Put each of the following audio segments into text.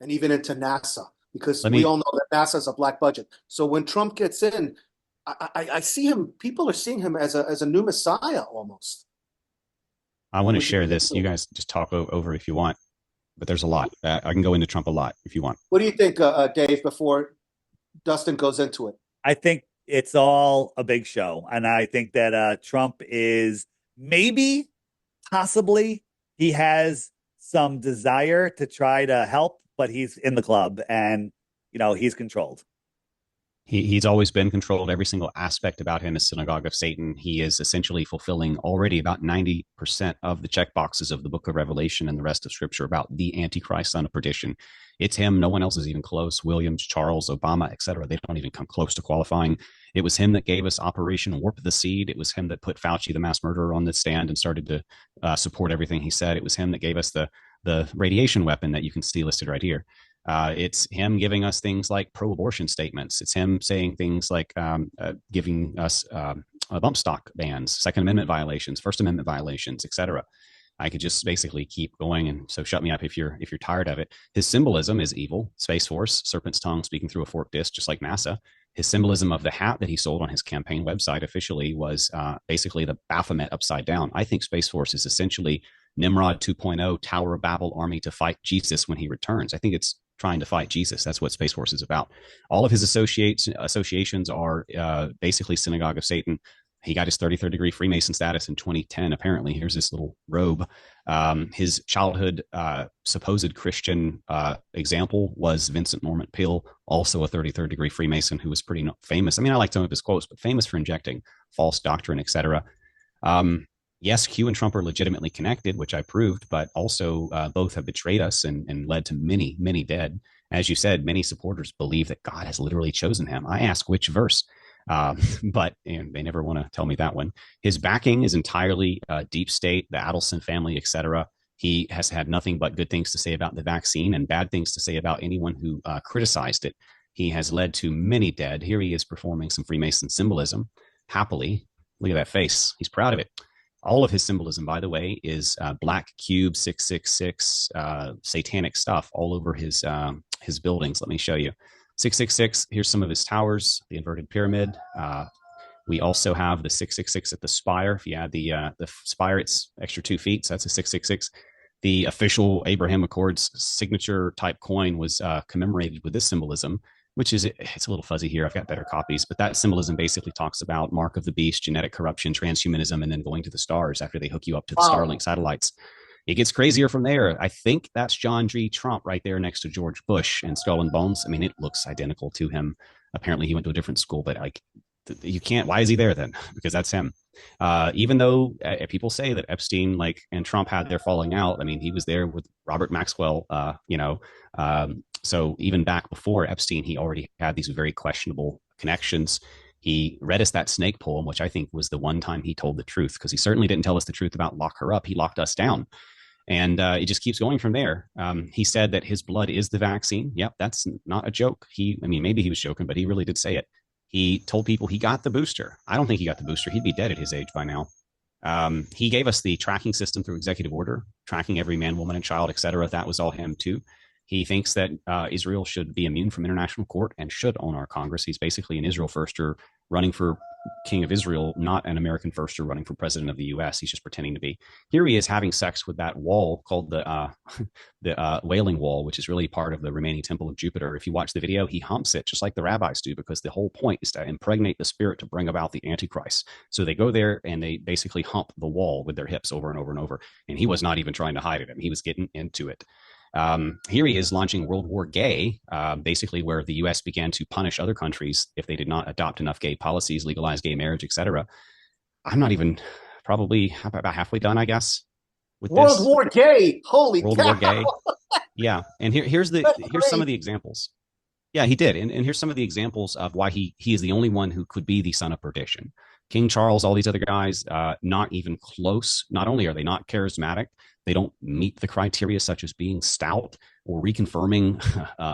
and even into NASA, because Let we me, all know that NASA is a black budget. So when Trump gets in, I see him. People are seeing him as a new messiah almost. I want to Would you share agree? this. You guys just talk over if you want, but there's a lot. I can go into Trump a lot if you want. What do you think, Dave? Before Dustin goes into it. I think it's all a big show. And I think that Trump is maybe, possibly, he has some desire to try to help, but he's in the club and, he's controlled. He's always been controlled. Every single aspect about him is synagogue of Satan. He is essentially fulfilling already about 90% of the check boxes of the book of Revelation and the rest of scripture about the Antichrist, son of perdition. It's him. No one else is even close. Williams, Charles, Obama, etc. They don't even come close to qualifying. It was him that gave us Operation Warp the Seed. It was him that put Fauci, the mass murderer, on the stand and started to support everything he said. It was him that gave us the radiation weapon that you can see listed right here. It's him giving us things like pro-abortion statements. It's him saying things like giving us bump stock bans, Second Amendment violations, First Amendment violations, etc. I could just basically keep going, and so shut me up if you're tired of it. His symbolism is evil, Space Force, serpent's tongue speaking through a forked disc, just like NASA. His symbolism of the hat that he sold on his campaign website officially was basically the Baphomet upside down. I think Space Force is essentially Nimrod 2.0, Tower of Babel army to fight Jesus when he returns. I think it's trying to fight Jesus. That's what Space Force is about. All of his associations are basically synagogue of Satan. He got his 33rd degree Freemason status in 2010. Apparently, here's this little robe. His childhood supposed Christian example was Vincent Norman Peale, also a 33rd degree Freemason who was pretty famous. I mean, I like some of his quotes, but famous for injecting false doctrine, etc. Yes, Q and Trump are legitimately connected, which I proved, but also both have betrayed us and led to many, many dead. As you said, many supporters believe that God has literally chosen him. I ask which verse, but they never want to tell me that one. His backing is entirely deep state, the Adelson family, etc. He has had nothing but good things to say about the vaccine and bad things to say about anyone who criticized it. He has led to many dead. Here he is performing some Freemason symbolism happily. Look at that face. He's proud of it. All of his symbolism, by the way, is black cube 666 satanic stuff all over his buildings. Let me show you. 666. Here's some of his towers, the inverted pyramid. We also have the 666 at the spire. If you add the spire, it's extra 2 feet, so that's a 666. The official Abraham Accords signature type coin was commemorated with this symbolism, which is, it's a little fuzzy here. I've got better copies, but that symbolism basically talks about mark of the beast, genetic corruption, transhumanism, and then going to the stars after they hook you up to the Starlink satellites. It gets crazier from there. I think that's John G. Trump right there next to George Bush in Skull and Bones. I mean, it looks identical to him. Apparently he went to a different school, but like, you can't, why is he there then? Because that's him. Even though people say that Epstein and Trump had their falling out, I mean, he was there with Robert Maxwell, so even back before Epstein, he already had these very questionable connections. He read us that snake poem, which I think was the one time he told the truth, because he certainly didn't tell us the truth about lock her up. He locked us down. And it just keeps going from there. He said that his blood is the vaccine. Yep, that's not a joke. Maybe he was joking, but he really did say it. He told people he got the booster. I don't think he got the booster. He'd be dead at his age by now. He gave us the tracking system through executive order, tracking every man, woman, and child, etc. That was all him too. He thinks that Israel should be immune from international court and should own our Congress. He's basically an Israel firster running for king of Israel, not an American firster running for president of the U.S. He's just pretending to be. Here he is having sex with that wall called the Wailing Wall, which is really part of the remaining temple of Jupiter. If you watch the video, he humps it just like the rabbis do, because the whole point is to impregnate the spirit to bring about the Antichrist. So they go there and they basically hump the wall with their hips over and over and over. And he was not even trying to hide it. I mean, he was getting into it. Here he is launching World War Gay, basically where the U.S. began to punish other countries if they did not adopt enough gay policies, legalize gay marriage, etc. I'm not even probably about halfway done, I guess. With World War Gay, holy World cow. War Gay, yeah. And here's some of the examples. Yeah, he did, and here's some of the examples of why he is the only one who could be the son of perdition. King Charles, all these other guys, not even close. Not only are they not charismatic, they don't meet the criteria such as being stout or reconfirming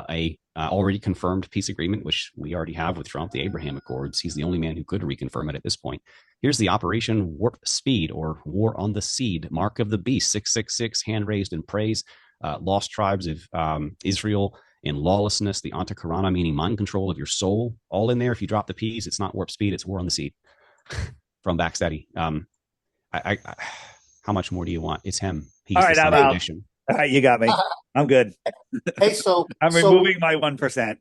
a already confirmed peace agreement, which we already have with Trump, the Abraham Accords. He's the only man who could reconfirm it at this point. Here's the Operation Warp Speed, or War on the Seed, mark of the beast, 666, hand raised in praise. lost tribes of Israel in lawlessness, the Antakarana, meaning mind control of your soul, all in there. If you drop the P's, it's not Warp Speed, it's War on the Seed from Backsteady. How much more do you want? It's him. He's All right, the I'm center out. mission. All right, you got me. I'm good. Hey, so I'm so removing my 1%.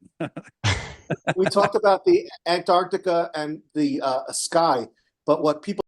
we talked about the Antarctica and the sky, but what people